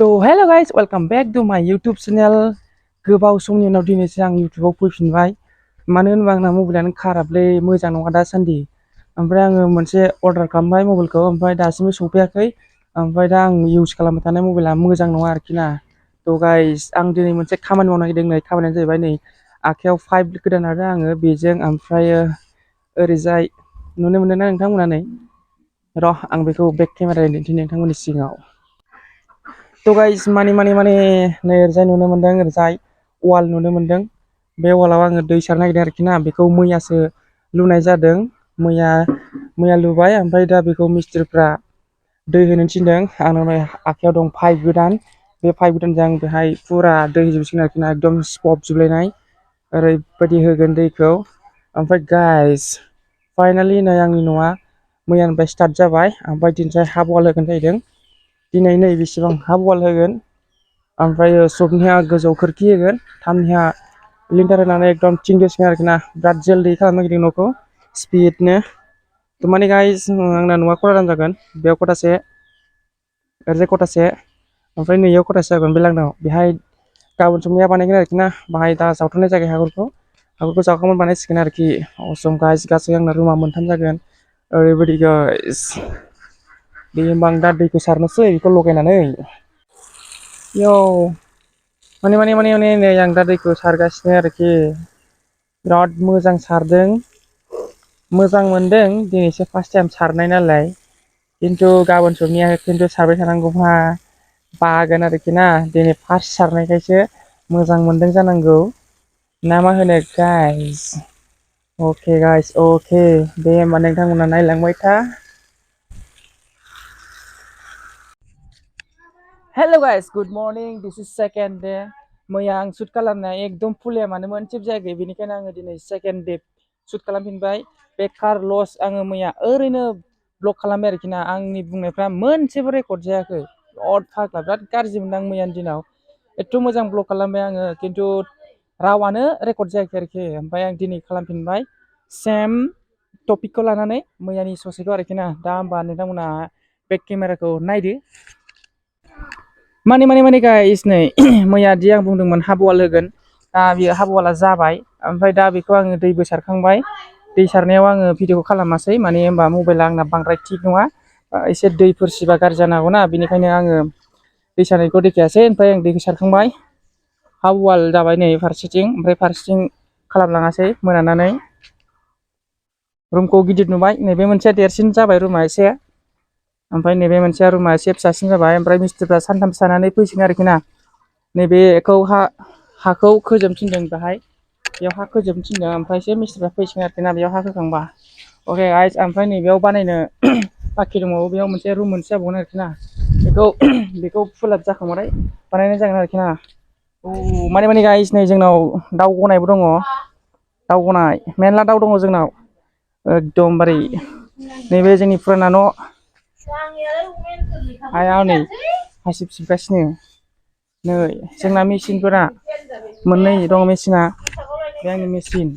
तो hello guys welcome back to my YouTube channel. गोबाव समनि उनाव दिनैसो आं यूट्यूबाव फैफिनबाय। मानो होनबा आंना मबाइलानो खाराबलै, मोजां नङा दासान्दि। ओमफ्राय आङो मोनसे अर्डार खालामबाय मबाइलखौ, ओमफ्राय दासिमबो सफैयाखै। ओमफ्राय दा आं इउज खालामबाय थानाय मबाइला मोजां नङा आरोखि ना। तो गाइस आं दिनै मोनसे खामानि मावनो नागिरदों। नै खामानियानो जाहैबाय नै आखायाव 5 गोदान आरो आङो बेजों ओमफ्रायो ओरैजाय नुनो मोनदोंना नोंथांमोना नै र' आं बेखौ बेक केमेरायाव दिन्थिनो नोंथांमोननि सिगाङाव। तो गाइस माने नै ओरैजाय नुनो मोनदों, ओरैजाय वाल नुनो मोनदों। बे वालाव आङो दै सारनो नागिरदों आरोखि ना। बेखौ मैयासो लुनाय जादों, मैया लुबाय। ओमफ्राय दा बेखौ मिस्ट्रिफ्रा दै होनो थिनदों। आंनाव नै आखायाव दं 5 गोदान। बे 5 गोदानजों आं बेहाय फुरा दै होजोबसिगोन आरोखि ना, एकदम स्पब जोबलायनाय ओरैबायदि होगोन दैखौ। ओमफ्राय गाइस फाइनालि नै आंनि न'आ मैयानिफ्राय स्टार्ट जाबाय। ओमफ्राय दिनैहाय हाफ वाल होगोन जाहैदों। दिनै नै बेसेबां हाफ वाल होगोन, ओमफ्राय सबनिहा गोजौ खोरखि होगोन, 3निहा लिन्टार होनानै एकदम थिं दोसिगोन आरोखि ना। बिराद जल्दी खालामनो नागिरदों न'खौ स्पिडनो। तो माने गाइस आंना न'आ खथाथाम जागोन। बेयाव खथासे, ओरैजाय खथासे, ओमफ्राय नैयाव खथासे जागोन बे लांदाङाव। बेहाय गाबोन समनिया बानायगोन आरोखि ना। बाहाय दा जावथ'नाय जायगाय हाखरखौ जावखांनानै बानायसिगोन आरोखि। असम गाइस गासै आंना रुमा मोनथाम जागोन। ओरैबायदि गाइस दे होमबा आं दा दैखौ सारनोसै बेखौ लगायनानै। यो माने नै आं दा दैखौ सारगासिनो आरोखि। बिराद मोजां सारदों, मोजां मोनदों। दिनैसो फार्स्ट टाइम सारनाय नालाय, खिन्थु गाबोन समनिया खिन्थु सारबाय थानांगौबा बागोन आरोखि ना। दिनै फार्स्ट सारनायखायसो मोजां मोनदों जानांगौ ना मा होनो गाइस। अके गाइस अके, दे होमबा नोंथांमोना नायलांबाय था। हेलो गाइस गुड मर्निं, दिस इज सेकेंड डे। मैया आं शुट खालामनाय एकदम फुलिया मानो मोनसेबो जायाखै, बेनिखायनो आङो दिनै सेकेंड डे शुट खालामफिनबाय। बेकार लस, आङो मैया ओरैनो ब्लग खालामबाय आरोखि ना। आंनि बुंनायफ्रा मोनसेबो रेकर्ड जायाखै। बिराद फाग्ला, बिराद गाज्रि मोनदों मैयानि दिनाव। एथ' मोजां ब्लग खालामबाय आङो, खिन्थु रावानो रेकर्ड जायाखै आरोखि। ओमफ्राय आं दिनै खालामफिनबाय सेम टपिकखौ लानानै, मैयानि ससेखौ आरोखि ना। दा होमबा नोंथांमोना बेक केमेराखौ नायदो। माने गाइस नै मैयादि आं बुंदोंमोन हाफ वाल होगोन, दा बियो हाफ वाला जाबाय। ओमफ्राय दा बेखौ आङो दैबो सारखांबाय। दै सारनायाव आङो भिडिअखौ खालामासै, माने होनबा मबाइला आंना बांद्राय थिग नङा, एसे दैफोर सिबा गाज्रि जानो हागौ ना। बेनिखायनो आङो दै सारनायखौ देखायासै। ओमफ्राय आं दैखौ सारखांबाय, हाफ वाल जाबाय नै फारसेथिं। ओमफ्राय फारसेथिं खालामलाङासै मोनानानै। रुमखौ गिदिर नुबाय, नैबे मोनसेया देरसिन जाबाय रुमा एसे। ओमफ्राय नैबे मोनसेया रुमा एसे फिसासिन जाबाय। ओमफ्राय मिस्ट्रिफ्रा सानथामसो थानानै फैसिगोन आरोखि ना। नैबेखौ हाखौ खोजोबनो थिनदों, बेहाय बेयाव हा खोजोबनो थिनदों। ओमफ्रायसो मिस्ट्रिफ्रा फैसिगोन आरोखि ना, बेयाव हा खोखांबा। अके गाइस, ओमफ्राय नैबेयाव बानायनो बाखि दंबावो, बेयाव मोनसे रुम मोनसे जाबावगोन आरोखि ना। बेखौ फुलाप जाखांबाथाय बानायनाय जागोन आरोखि ना। माने गाइस नै जोंनाव दाउ गनायबो दङ। दाउ गनाय मेरला दाउ दङ जोंनाव एकदमबारे। नैबे जोंनि फुराना न', आइया नै हासिब सिबगासिनो। नै जोंना मेचिनफोरा मोननै दं। मेचिना बे आंनि मेचिन,